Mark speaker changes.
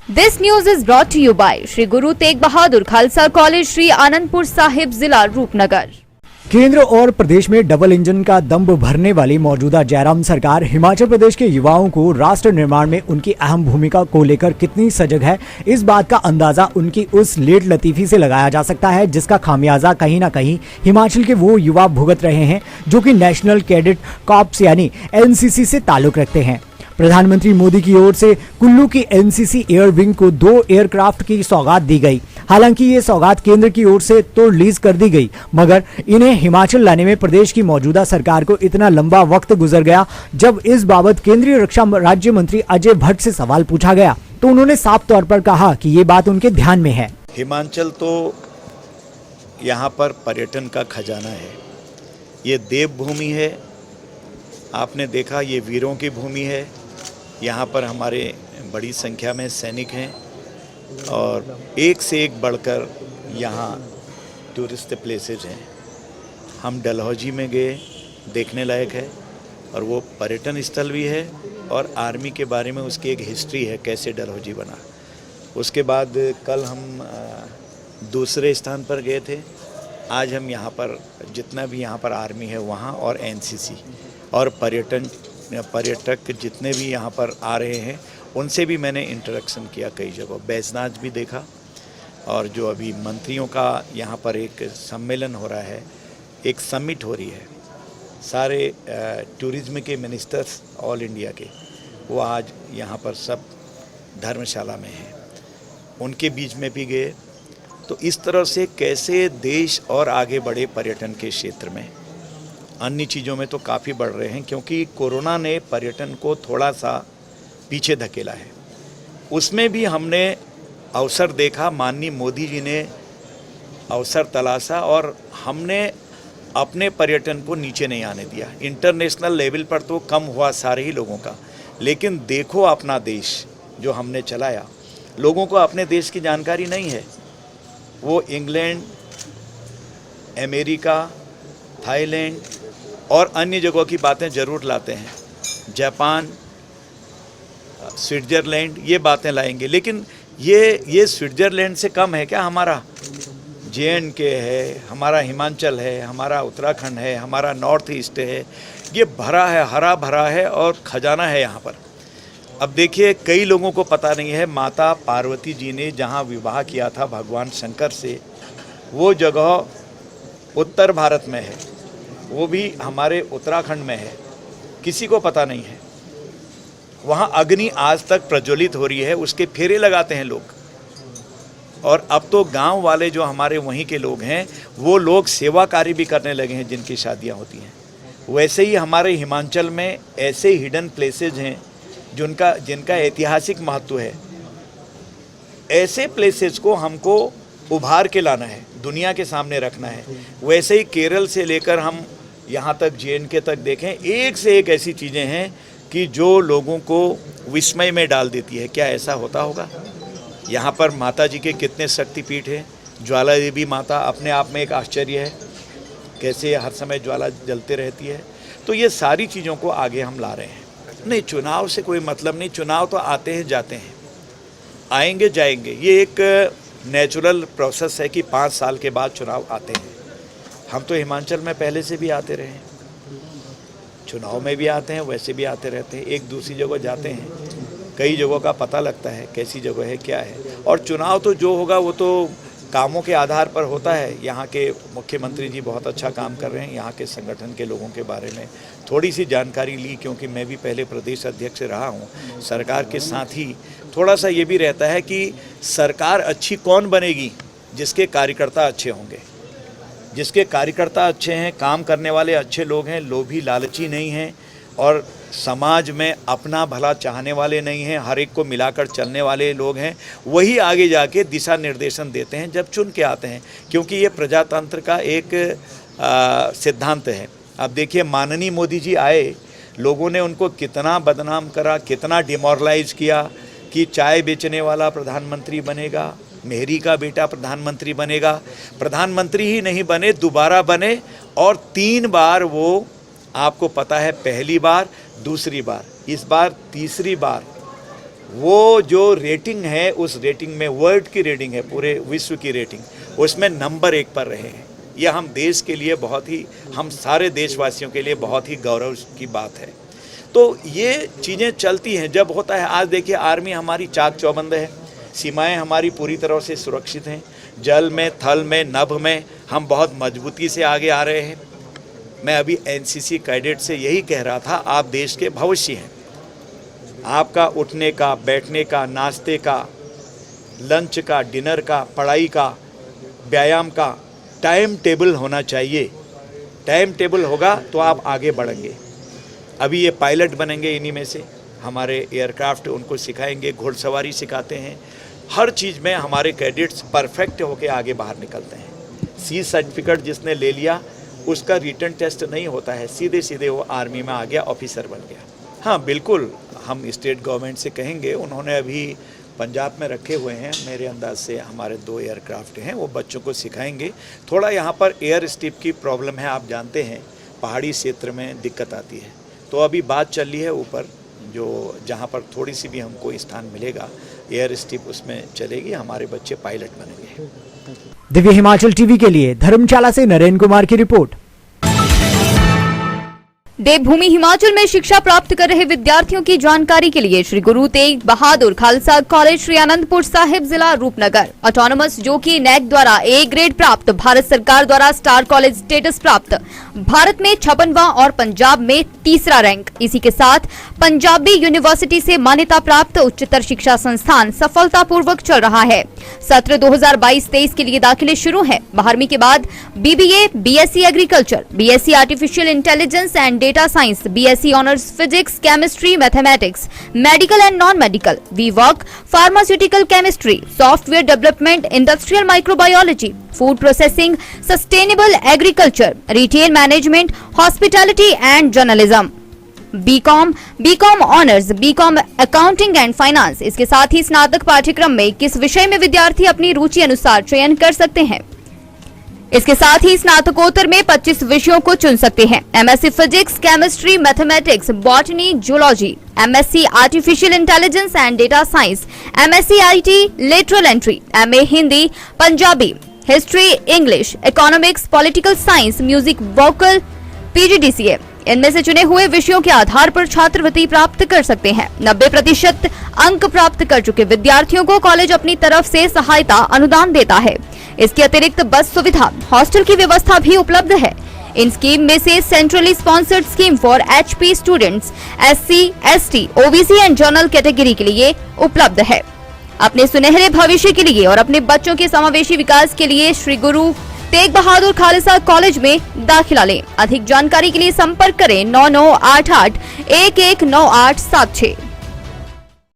Speaker 1: This news is brought to you by Shri Guru Tegh Bahadur Khalsa college, Shri Anandpur Sahib, जिला रूपनगर।
Speaker 2: केंद्र और प्रदेश में डबल इंजन का दम भरने वाली मौजूदा जयराम सरकार हिमाचल प्रदेश के युवाओं को राष्ट्र निर्माण में उनकी अहम भूमिका को लेकर कितनी सजग है, इस बात का अंदाजा उनकी उस लेट लतीफी से लगाया जा सकता है जिसका खामियाजा कहीं ना कहीं हिमाचल के वो युवा भुगत रहे हैं जो कि नेशनल कैडेट कॉर्प्स यानी एनसीसी से ताल्लुक रखते हैं। प्रधानमंत्री मोदी की ओर से कुल्लू की एनसीसी एयर विंग को 2 एयरक्राफ्ट की सौगात दी गई। हालांकि ये सौगात केंद्र की ओर से तो रिलीज कर दी गई, मगर इन्हें हिमाचल लाने में प्रदेश की मौजूदा सरकार को इतना लंबा वक्त गुजर गया। जब इस बाबत केंद्रीय रक्षा राज्य मंत्री अजय भट्ट से सवाल पूछा गया तो उन्होंने साफ तौर पर कहा कि ये बात उनके ध्यान में है।
Speaker 3: हिमाचल तो यहाँ पर पर्यटन का खजाना है, ये देवभूमि है। आपने देखा ये वीरों की भूमि है। यहाँ पर हमारे बड़ी संख्या में सैनिक हैं और एक से एक बढ़कर यहाँ टूरिस्ट प्लेसेस हैं। हम डलहौजी में गए, देखने लायक है और वो पर्यटन स्थल भी है और आर्मी के बारे में उसकी एक हिस्ट्री है, कैसे डलहौजी बना। उसके बाद कल हम दूसरे स्थान पर गए थे। आज हम यहाँ पर जितना भी यहाँ पर आर्मी है वहाँ और एनसीसी और पर्यटक जितने भी यहाँ पर आ रहे हैं उनसे भी मैंने इंटरेक्शन किया कई जगह। बैजनाथ भी देखा और जो अभी मंत्रियों का यहाँ पर एक सम्मेलन हो रहा है, एक समिट हो रही है, सारे टूरिज्म के मिनिस्टर्स ऑल इंडिया के, वो आज यहाँ पर सब धर्मशाला में हैं, उनके बीच में भी गए। तो इस तरह से कैसे देश और आगे बढ़े पर्यटन के क्षेत्र में, अन्य चीज़ों में तो काफ़ी बढ़ रहे हैं क्योंकि कोरोना ने पर्यटन को थोड़ा सा पीछे धकेला है। उसमें भी हमने अवसर देखा, माननीय मोदी जी ने अवसर तलाशा और हमने अपने पर्यटन को नीचे नहीं आने दिया। इंटरनेशनल लेवल पर तो कम हुआ सारे ही लोगों का, लेकिन देखो अपना देश जो हमने चलाया, लोगों को अपने देश की जानकारी नहीं है। वो इंग्लैंड, अमेरिका, थाईलैंड और अन्य जगहों की बातें ज़रूर लाते हैं, जापान, स्विट्ज़रलैंड, ये बातें लाएंगे, लेकिन ये स्विट्ज़रलैंड से कम है क्या? हमारा JNK है, हमारा हिमाचल है, हमारा उत्तराखंड है, हमारा नॉर्थ ईस्ट है, ये भरा है, हरा भरा है और खजाना है यहाँ पर। अब देखिए, कई लोगों को पता नहीं है, माता पार्वती जी ने जहाँ विवाह किया था भगवान शंकर से, वो जगह उत्तर भारत में है, वो भी हमारे उत्तराखंड में है, किसी को पता नहीं है। वहाँ अग्नि आज तक प्रज्वलित हो रही है, उसके फेरे लगाते हैं लोग। और अब तो गांव वाले जो हमारे वहीं के लोग हैं, वो लोग सेवा कार्य भी करने लगे हैं जिनकी शादियां होती हैं। वैसे ही हमारे हिमाचल में ऐसे हिडन प्लेसेस हैं जिनका ऐतिहासिक महत्व है। ऐसे प्लेसेस को हमको उभार के लाना है, दुनिया के सामने रखना है। वैसे ही केरल से लेकर हम यहाँ तक JNK तक देखें, एक से एक ऐसी चीज़ें हैं कि जो लोगों को विस्मय में डाल देती है। क्या ऐसा होता होगा? यहाँ पर माता जी के कितने शक्तिपीठ हैं। ज्वाला देवी माता अपने आप में एक आश्चर्य है, कैसे हर समय ज्वाला जलते रहती है। तो ये सारी चीज़ों को आगे हम ला रहे हैं। नहीं, चुनाव से कोई मतलब नहीं, चुनाव तो आते हैं जाते हैं, आएंगे जाएंगे। ये एक नेचुरल प्रोसेस है कि 5 साल के बाद चुनाव आते हैं। हम तो हिमाचल में पहले से भी आते रहे हैं, चुनाव में भी आते हैं, वैसे भी आते रहते हैं, एक दूसरी जगह जाते हैं, कई जगहों का पता लगता है कैसी जगह है, क्या है। और चुनाव तो जो होगा वो तो कामों के आधार पर होता है। यहाँ के मुख्यमंत्री जी बहुत अच्छा काम कर रहे हैं। यहाँ के संगठन के लोगों के बारे में थोड़ी सी जानकारी ली, क्योंकि मैं भी पहले प्रदेश अध्यक्ष रहा हूँ। सरकार के साथ ही थोड़ा सा ये भी रहता है कि सरकार अच्छी कौन बनेगी? जिसके कार्यकर्ता अच्छे होंगे। जिसके कार्यकर्ता अच्छे हैं, काम करने वाले अच्छे लोग हैं, लोभी लालची नहीं हैं और समाज में अपना भला चाहने वाले नहीं हैं, हर एक को मिलाकर चलने वाले लोग हैं, वही आगे जाके दिशा निर्देशन देते हैं जब चुन के आते हैं। क्योंकि ये प्रजातंत्र का एक सिद्धांत है। अब देखिए, माननीय मोदी जी आए, लोगों ने उनको कितना बदनाम करा, कितना डिमोरलाइज किया कि चाय बेचने वाला प्रधानमंत्री बनेगा, मेहरी का बेटा प्रधानमंत्री बनेगा। प्रधानमंत्री ही नहीं बने, दोबारा बने और 3 बार वो, आपको पता है, पहली बार, दूसरी बार, इस बार तीसरी बार वो जो रेटिंग है, उस रेटिंग में वर्ल्ड की रेटिंग है, पूरे विश्व की रेटिंग, उसमें नंबर 1 पर रहे हैं। यह हम देश के लिए बहुत ही, हम सारे देशवासियों के लिए बहुत ही गौरव की बात है। तो ये चीज़ें चलती हैं जब होता है। आज देखिए आर्मी हमारी चाक चौबंद है, सीमाएं हमारी पूरी तरह से सुरक्षित हैं, जल में, थल में, नभ में हम बहुत मजबूती से आगे आ रहे हैं। मैं अभी एनसीसी कैडेट से यही कह रहा था, आप देश के भविष्य हैं। आपका उठने का, बैठने का, नाश्ते का, लंच का, डिनर का, पढ़ाई का, व्यायाम का टाइम टेबल होना चाहिए। टाइम टेबल होगा तो आप आगे बढ़ेंगे। अभी ये पायलट बनेंगे, इन्हीं में से हमारे एयरक्राफ्ट उनको सिखाएंगे, घुड़सवारी सिखाते हैं। हर चीज़ में हमारे कैडेट्स परफेक्ट होके आगे बाहर निकलते हैं। सी सर्टिफिकेट जिसने ले लिया उसका रिटर्न टेस्ट नहीं होता है, सीधे सीधे वो आर्मी में आ गया, ऑफिसर बन गया। हाँ बिल्कुल, हम स्टेट गवर्नमेंट से कहेंगे, उन्होंने अभी पंजाब में रखे हुए हैं, मेरे अंदाज से हमारे 2 एयरक्राफ्ट हैं, वो बच्चों को सिखाएंगे। थोड़ा यहाँ पर एयर स्ट्रिप की प्रॉब्लम है, आप जानते हैं पहाड़ी क्षेत्र में दिक्कत आती है। तो अभी बात चल रही है ऊपर, जो जहाँ पर थोड़ी सी भी हमको स्थान मिलेगा एयर स्ट्रिप, उसमें चलेगी, हमारे बच्चे पायलट बनेंगे।
Speaker 2: दिव्य हिमाचल टीवी के लिए धर्मशाला से नरेंद्र कुमार की रिपोर्ट।
Speaker 1: देवभूमि हिमाचल में शिक्षा प्राप्त कर रहे विद्यार्थियों की जानकारी के लिए श्री गुरु तेग बहादुर खालसा कॉलेज श्री आनंदपुर साहिब जिला रूपनगर ऑटोनोमस, जो कि नैक द्वारा A ग्रेड प्राप्त, भारत सरकार द्वारा स्टार कॉलेज स्टेटस प्राप्त, भारत में 56वां और पंजाब में 3रा रैंक। इसी के साथ पंजाबी यूनिवर्सिटी से मान्यता प्राप्त उच्चतर शिक्षा संस्थान सफलतापूर्वक चल रहा है। सत्र 2022-23 के लिए दाखिले शुरू हैं। 12वीं के बाद BBA, BSc agriculture, BSc artificial intelligence and data science, BSc honours physics, chemistry, mathematics, medical and non medical, वीवर्क, pharmaceutical chemistry, software development, industrial microbiology, food processing, sustainable agriculture, retail management, hospitality and journalism, BCom honours, BCom accounting and finance. इसके साथ ही स्नातक पाठ्यक्रम में किस विषय में विद्यार्थी अपनी रुचि अनुसार चयन कर सकते हैं। इसके साथ ही स्नातकोत्तर में 25 विषयों को चुन सकते हैं। MSc physics, chemistry, mathematics, botany, zoology, MSc artificial intelligence and data science, MSc IT lateral entry, MA Hindi, Punjabi, history, English, economics, political science, music, vocal, PGDCA। इनमें से चुने हुए विषयों के आधार पर छात्रवृत्ति प्राप्त कर सकते हैं। 90% अंक प्राप्त कर चुके विद्यार्थियों को कॉलेज अपनी तरफ से सहायता अनुदान देता है। इसके अतिरिक्त बस सुविधा, हॉस्टल की व्यवस्था भी उपलब्ध है। इन स्कीम में से centrally sponsored scheme for HP students, SC, ST, OBC and general category के लिए उपलब्ध है। अपने सुनहरे भविष्य के लिए और अपने बच्चों के समावेशी विकास के लिए श्री गुरु तेग बहादुर खालसा कॉलेज में दाखिला लें। अधिक जानकारी के लिए संपर्क करें 9988 119876।